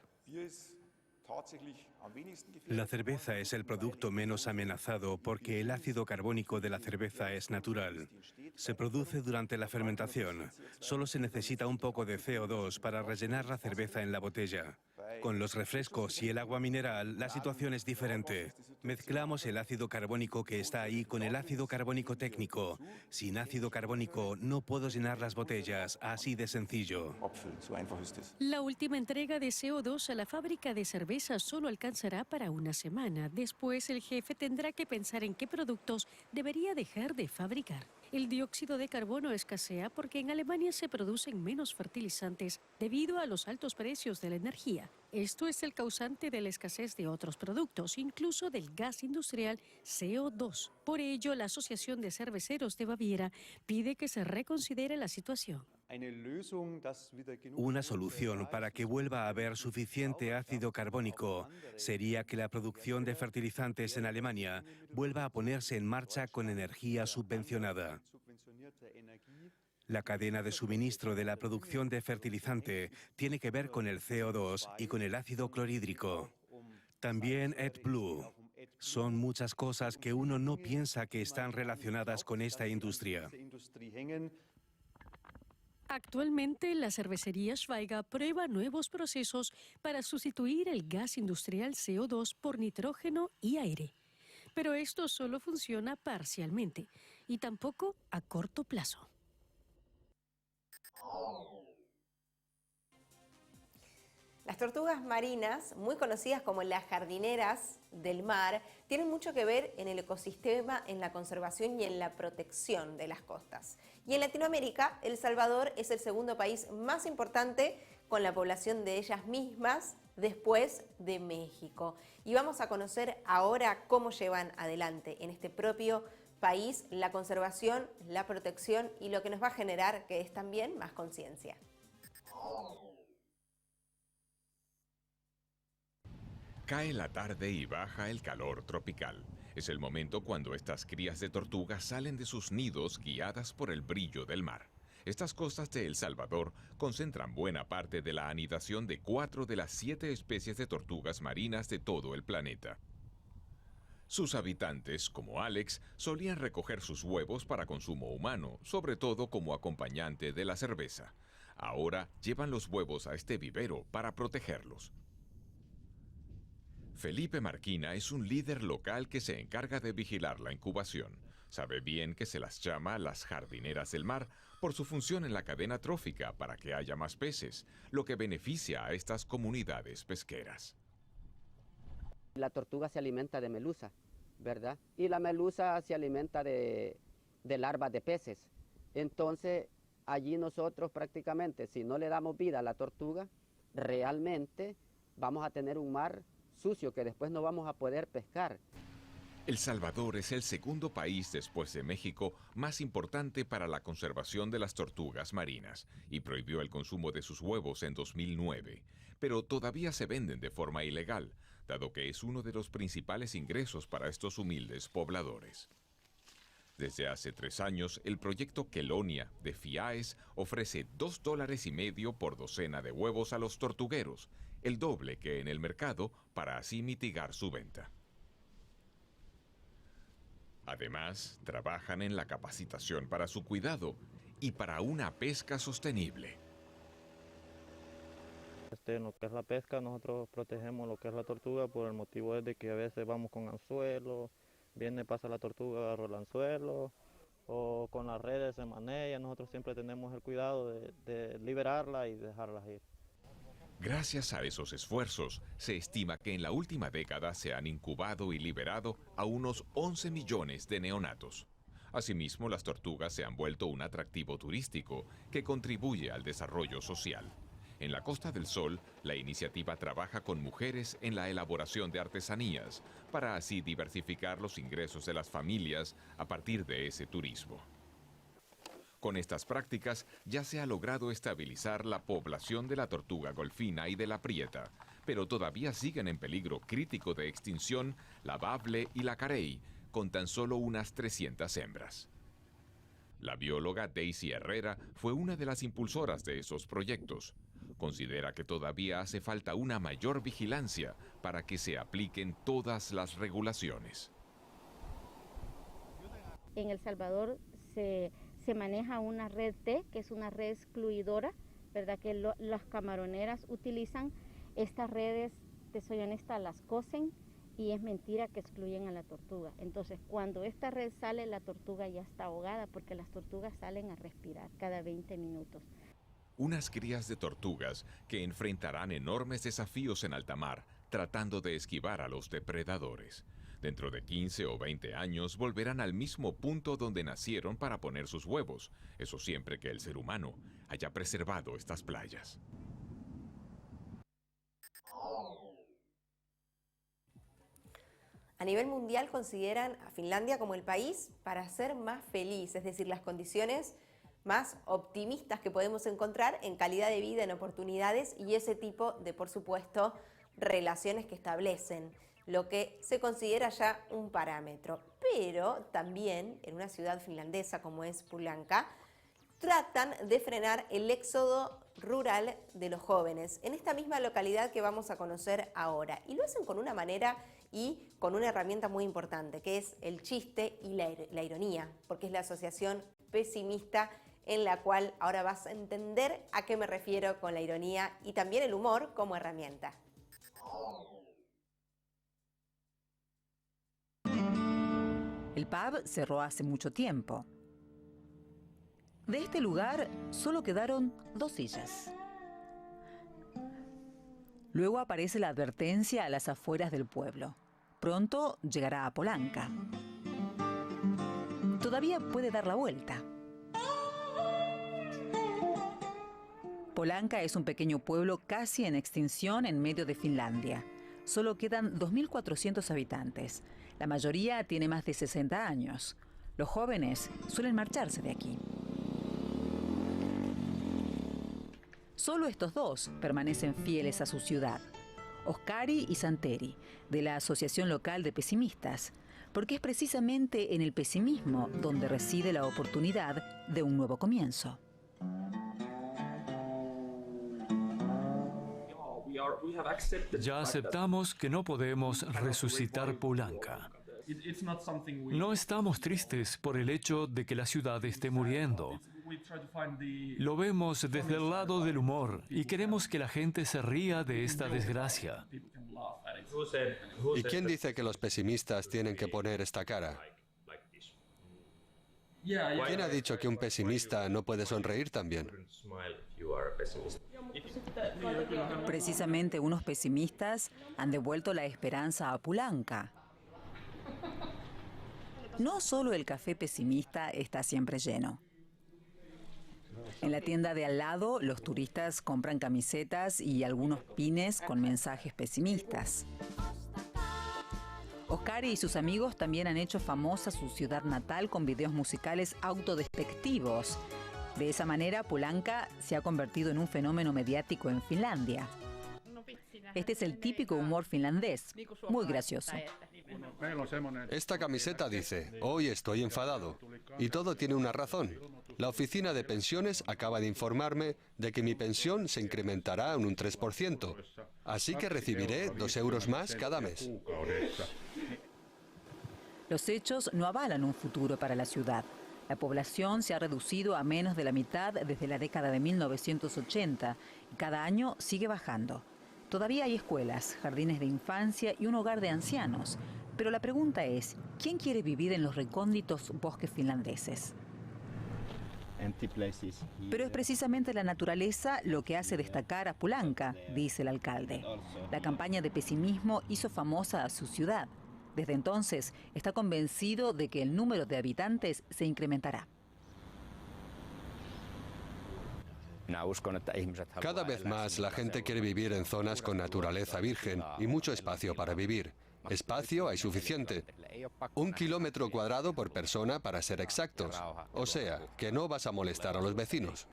La cerveza es el producto menos amenazado porque el ácido carbónico de la cerveza es natural. Se produce durante la fermentación. Solo se necesita un poco de CO2 para rellenar la cerveza en la botella. Con los refrescos y el agua mineral, la situación es diferente. Mezclamos el ácido carbónico que está ahí con el ácido carbónico técnico. Sin ácido carbónico no puedo llenar las botellas, así de sencillo. La última entrega de CO2 a la fábrica de cerveza solo alcanzará para una semana. Después el jefe tendrá que pensar en qué productos debería dejar de fabricar. El dióxido de carbono escasea porque en Alemania se producen menos fertilizantes debido a los altos precios de la energía. Esto es el causante de la escasez de otros productos, incluso del gas industrial CO2. Por ello, la Asociación de Cerveceros de Baviera pide que se reconsidere la situación. Una solución para que vuelva a haber suficiente ácido carbónico sería que la producción de fertilizantes en Alemania vuelva a ponerse en marcha con energía subvencionada. La cadena de suministro de la producción de fertilizante tiene que ver con el CO2 y con el ácido clorhídrico. También AdBlue. Son muchas cosas que uno no piensa que están relacionadas con esta industria. Actualmente, la cervecería Schweiger prueba nuevos procesos para sustituir el gas industrial CO2 por nitrógeno y aire. Pero esto solo funciona parcialmente y tampoco a corto plazo. Las tortugas marinas, muy conocidas como las jardineras del mar, tienen mucho que ver en el ecosistema, en la conservación y en la protección de las costas. Y en Latinoamérica, El Salvador es el segundo país más importante con la población de ellas mismas después de México. Y vamos a conocer ahora cómo llevan adelante en este propio país la conservación, la protección y lo que nos va a generar, que es también más conciencia. Cae la tarde y baja el calor tropical. Es el momento cuando estas crías de tortugas salen de sus nidos guiadas por el brillo del mar. Estas costas de El Salvador concentran buena parte de la anidación de 4 de las 7 especies de tortugas marinas de todo el planeta. Sus habitantes, como Alex, solían recoger sus huevos para consumo humano, sobre todo como acompañante de la cerveza. Ahora llevan los huevos a este vivero para protegerlos. Felipe Marquina es un líder local que se encarga de vigilar la incubación. Sabe bien que se las llama las jardineras del mar por su función en la cadena trófica para que haya más peces, lo que beneficia a estas comunidades pesqueras. La tortuga se alimenta de melusa, ¿verdad? Y la melusa se alimenta de larvas de peces. Entonces, allí nosotros prácticamente, si no le damos vida a la tortuga, realmente vamos a tener un mar sucio que después no vamos a poder pescar. El Salvador es el segundo país después de México más importante para la conservación de las tortugas marinas y prohibió el consumo de sus huevos en 2009, pero todavía se venden de forma ilegal, dado que es uno de los principales ingresos para estos humildes pobladores. Desde hace 3 años, el proyecto Quelonia de FIAES ofrece $2.50 por docena de huevos a los tortugueros, el doble que en el mercado, para así mitigar su venta. Además, trabajan en la capacitación para su cuidado y para una pesca sostenible. En lo que es la pesca, nosotros protegemos lo que es la tortuga por el motivo de que a veces vamos con anzuelo, pasa la tortuga, agarra el anzuelo, o con las redes se maneja. Nosotros siempre tenemos el cuidado de liberarla y dejarlas ir. Gracias a esos esfuerzos, se estima que en la última década se han incubado y liberado a unos 11 millones de neonatos. Asimismo, las tortugas se han vuelto un atractivo turístico que contribuye al desarrollo social. En la Costa del Sol, la iniciativa trabaja con mujeres en la elaboración de artesanías, para así diversificar los ingresos de las familias a partir de ese turismo. Con estas prácticas ya se ha logrado estabilizar la población de la tortuga golfina y de la prieta, pero todavía siguen en peligro crítico de extinción la bable y la carey, con tan solo unas 300 hembras. La bióloga Daisy Herrera fue una de las impulsoras de esos proyectos. Considera que todavía hace falta una mayor vigilancia para que se apliquen todas las regulaciones. En El Salvador se maneja una red T, que es una red excluidora, ¿verdad? Que las camaroneras utilizan estas redes, te soy honesta, las cosen y es mentira que excluyen a la tortuga. Entonces, cuando esta red sale, la tortuga ya está ahogada porque las tortugas salen a respirar cada 20 minutos. Unas crías de tortugas que enfrentarán enormes desafíos en alta mar, tratando de esquivar a los depredadores. Dentro de 15 o 20 años volverán al mismo punto donde nacieron para poner sus huevos, eso siempre que el ser humano haya preservado estas playas. A nivel mundial consideran a Finlandia como el país para ser más feliz, es decir, las condiciones más optimistas que podemos encontrar en calidad de vida, en oportunidades y ese tipo de, por supuesto, relaciones que establecen, lo que se considera ya un parámetro. Pero también en una ciudad finlandesa como es Pulanka, tratan de frenar el éxodo rural de los jóvenes en esta misma localidad que vamos a conocer ahora. Y lo hacen con una manera y con una herramienta muy importante, que es el chiste y la ironía, porque es la asociación pesimista en la cual ahora vas a entender a qué me refiero con la ironía y también el humor como herramienta. El pub cerró hace mucho tiempo. De este lugar solo quedaron 2 sillas. Luego aparece la advertencia a las afueras del pueblo. Pronto llegará a Polanca. Todavía puede dar la vuelta. Polanca es un pequeño pueblo casi en extinción en medio de Finlandia. Solo quedan 2.400 habitantes. La mayoría tiene más de 60 años. Los jóvenes suelen marcharse de aquí. Solo estos 2 permanecen fieles a su ciudad, Oskari y Santeri, de la Asociación Local de Pesimistas, porque es precisamente en el pesimismo donde reside la oportunidad de un nuevo comienzo. Ya aceptamos que no podemos resucitar Polanka. No estamos tristes por el hecho de que la ciudad esté muriendo. Lo vemos desde el lado del humor y queremos que la gente se ría de esta desgracia. ¿Y quién dice que los pesimistas tienen que poner esta cara? ¿Quién ha dicho que un pesimista no puede sonreír también? Precisamente unos pesimistas han devuelto la esperanza a Polanka. No solo el café pesimista está siempre lleno. En la tienda de al lado, los turistas compran camisetas y algunos pines con mensajes pesimistas. Oskari y sus amigos también han hecho famosa su ciudad natal con videos musicales autodespectivos. De esa manera, Polanka se ha convertido en un fenómeno mediático en Finlandia. Este es el típico humor finlandés, muy gracioso. Esta camiseta dice, hoy estoy enfadado. Y todo tiene una razón. La oficina de pensiones acaba de informarme de que mi pensión se incrementará en un 3%. Así que recibiré 2 euros más cada mes. Los hechos no avalan un futuro para la ciudad. La población se ha reducido a menos de la mitad desde la década de 1980 y cada año sigue bajando. Todavía hay escuelas, jardines de infancia y un hogar de ancianos. Pero la pregunta es, ¿quién quiere vivir en los recónditos bosques finlandeses? Pero es precisamente la naturaleza lo que hace destacar a Polanka, dice el alcalde. La campaña de pesimismo hizo famosa a su ciudad. Desde entonces está convencido de que el número de habitantes se incrementará. Cada vez más la gente quiere vivir en zonas con naturaleza virgen y mucho espacio para vivir. Espacio hay suficiente. 1 kilómetro cuadrado por persona para ser exactos. O sea, que no vas a molestar a los vecinos.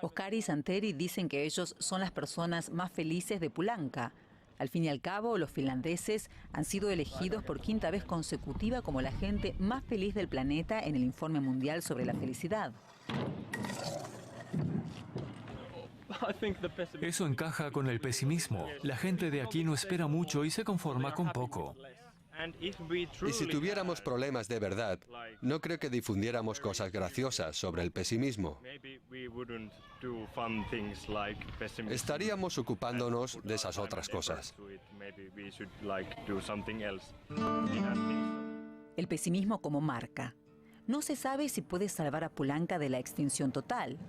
Oskari y Santeri dicen que ellos son las personas más felices de Polanka. Al fin y al cabo, los finlandeses han sido elegidos por 5ª vez consecutiva como la gente más feliz del planeta en el Informe Mundial sobre la Felicidad. Eso encaja con el pesimismo. La gente de aquí no espera mucho y se conforma con poco. Y si tuviéramos problemas de verdad, no creo que difundiéramos cosas graciosas sobre el pesimismo. Estaríamos ocupándonos de esas otras cosas. El pesimismo como marca. No se sabe si puede salvar a Polanka de la extinción total,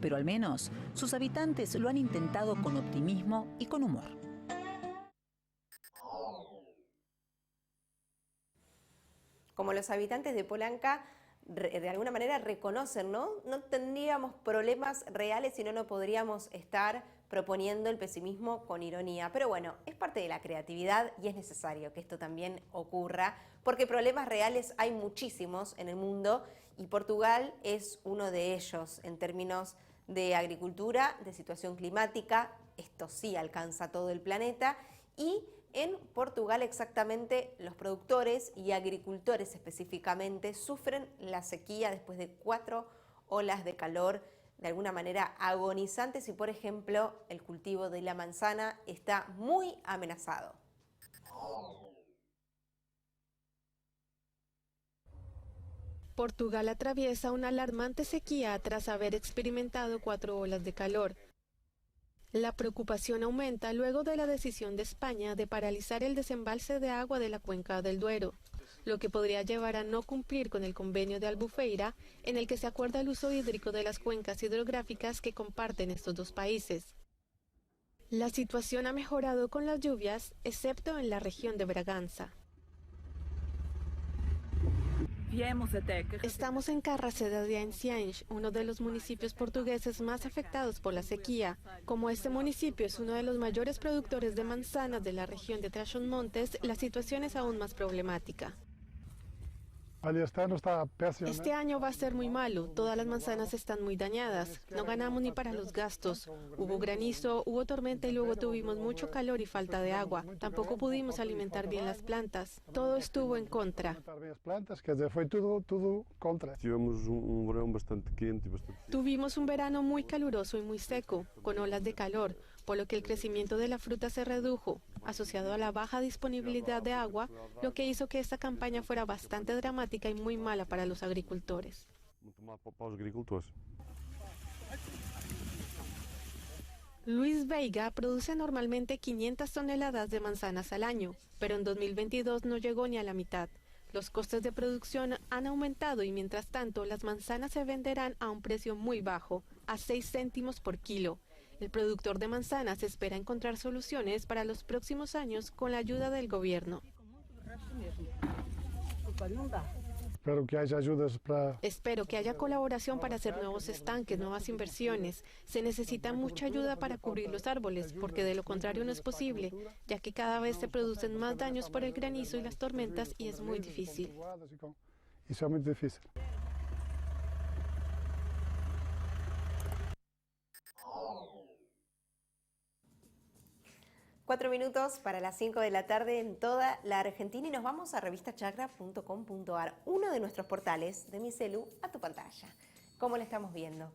pero al menos sus habitantes lo han intentado con optimismo y con humor. Como los habitantes de Polanka de alguna manera reconocen, ¿no? No tendríamos problemas reales si no podríamos estar proponiendo el pesimismo con ironía. Pero bueno, es parte de la creatividad y es necesario que esto también ocurra, porque problemas reales hay muchísimos en el mundo y Portugal es uno de ellos en términos de agricultura, de situación climática. Esto sí alcanza todo el planeta y En Portugal exactamente los productores y agricultores específicamente sufren la sequía después de 4 olas de calor de alguna manera agonizantes y por ejemplo el cultivo de la manzana está muy amenazado. Portugal atraviesa una alarmante sequía tras haber experimentado 4 olas de calor. La preocupación aumenta luego de la decisión de España de paralizar el desembalse de agua de la cuenca del Duero, lo que podría llevar a no cumplir con el convenio de Albufeira, en el que se acuerda el uso hídrico de las cuencas hidrográficas que comparten estos dos países. La situación ha mejorado con las lluvias, excepto en la región de Bragança. Estamos en Carraceda de Anciães, uno de los municipios portugueses más afectados por la sequía. Como este municipio es uno de los mayores productores de manzanas de la región de Trás-os-Montes, la situación es aún más problemática. Este año va a ser muy malo, todas las manzanas están muy dañadas, no ganamos ni para los gastos. Hubo granizo, hubo tormenta y luego tuvimos mucho calor y falta de agua. Tampoco pudimos alimentar bien las plantas, todo estuvo en contra. Tuvimos un verano muy caluroso y muy seco, con olas de calor, por lo que el crecimiento de la fruta se redujo, asociado a la baja disponibilidad de agua, lo que hizo que esta campaña fuera bastante dramática y muy mala para los agricultores. Luis Veiga produce normalmente 500 toneladas de manzanas al año, pero en 2022 no llegó ni a la mitad. Los costes de producción han aumentado y mientras tanto las manzanas se venderán a un precio muy bajo, a 6 céntimos por kilo. El productor de manzanas espera encontrar soluciones para los próximos años con la ayuda del gobierno. Espero que haya colaboración para hacer nuevos estanques, nuevas inversiones. Se necesita mucha ayuda para cubrir los árboles, porque de lo contrario no es posible, ya que cada vez se producen más daños por el granizo y las tormentas y es muy difícil. Eso es muy difícil. 4 minutos para las 5 de la tarde en toda la Argentina y nos vamos a revistachacra.com.ar, uno de nuestros portales de mi celu a tu pantalla. ¿Cómo lo estamos viendo?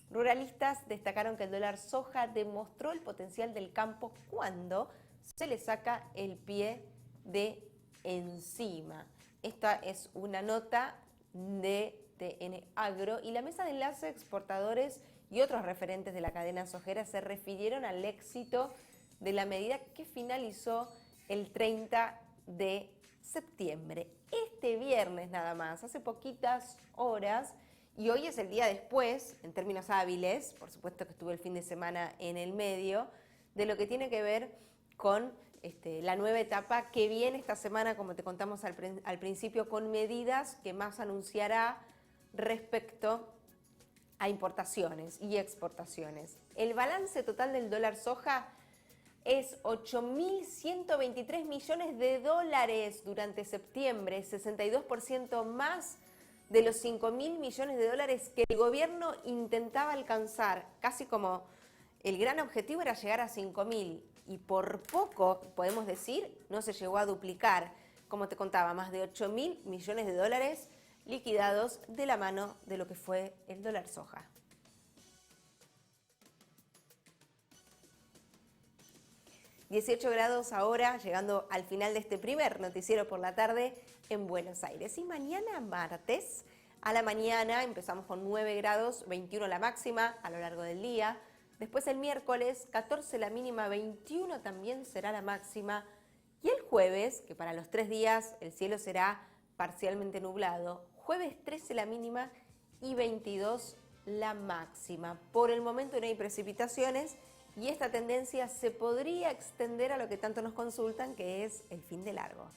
Ruralistas destacaron que el dólar soja demostró el potencial del campo cuando se le saca el pie de encima. Esta es una nota de TN Agro y la mesa de enlace exportadores y otros referentes de la cadena sojera se refirieron al éxito de la medida que finalizó el 30 de septiembre. Este viernes nada más, hace poquitas horas, y hoy es el día después, en términos hábiles, por supuesto que estuvo el fin de semana en el medio, de lo que tiene que ver con la nueva etapa que viene esta semana, como te contamos al principio, con medidas que más anunciará respecto a importaciones y exportaciones. El balance total del dólar soja es 8.123 millones de dólares durante septiembre, 62% más de los 5.000 millones de dólares que el gobierno intentaba alcanzar, casi como el gran objetivo era llegar a 5.000 y por poco, podemos decir, no se llegó a duplicar, como te contaba, más de 8.000 millones de dólares liquidados de la mano de lo que fue el dólar soja. ...18 grados ahora, llegando al final de este primer noticiero por la tarde en Buenos Aires. Y mañana martes, a la mañana empezamos con 9 grados, 21 la máxima a lo largo del día. Después el miércoles, 14 la mínima, 21 también será la máxima. Y el jueves, que para los 3 días el cielo será parcialmente nublado, jueves 13 la mínima y 22 la máxima. Por el momento no hay precipitaciones. Y esta tendencia se podría extender a lo que tanto nos consultan, que es el fin de largo.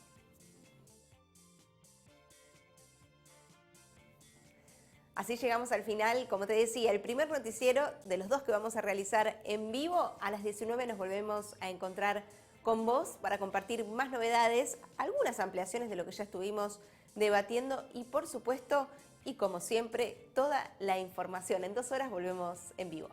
Así llegamos al final, como te decía, el primer noticiero de los 2 que vamos a realizar en vivo. A las 19 nos volvemos a encontrar con vos para compartir más novedades, algunas ampliaciones de lo que ya estuvimos debatiendo y por supuesto, y como siempre, toda la información. En 2 horas volvemos en vivo.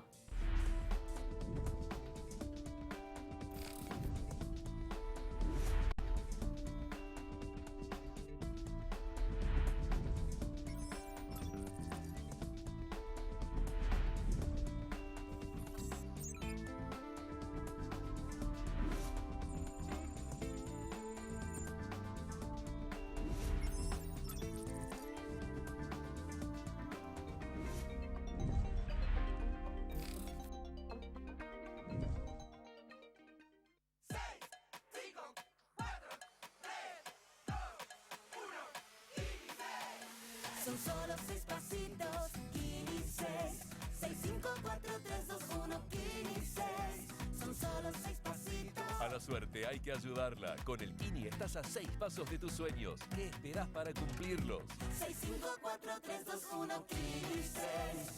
Son solo 6 pasitos, Kini 6. 6, 5, 4, 3, 2, 1, Kini 6. Son solo 6 pasitos. A la suerte hay que ayudarla. Con el Kini estás a 6 pasos de tus sueños. ¿Qué esperás para cumplirlos? 6, 5, 4, 3, 2, 1, Kini 6.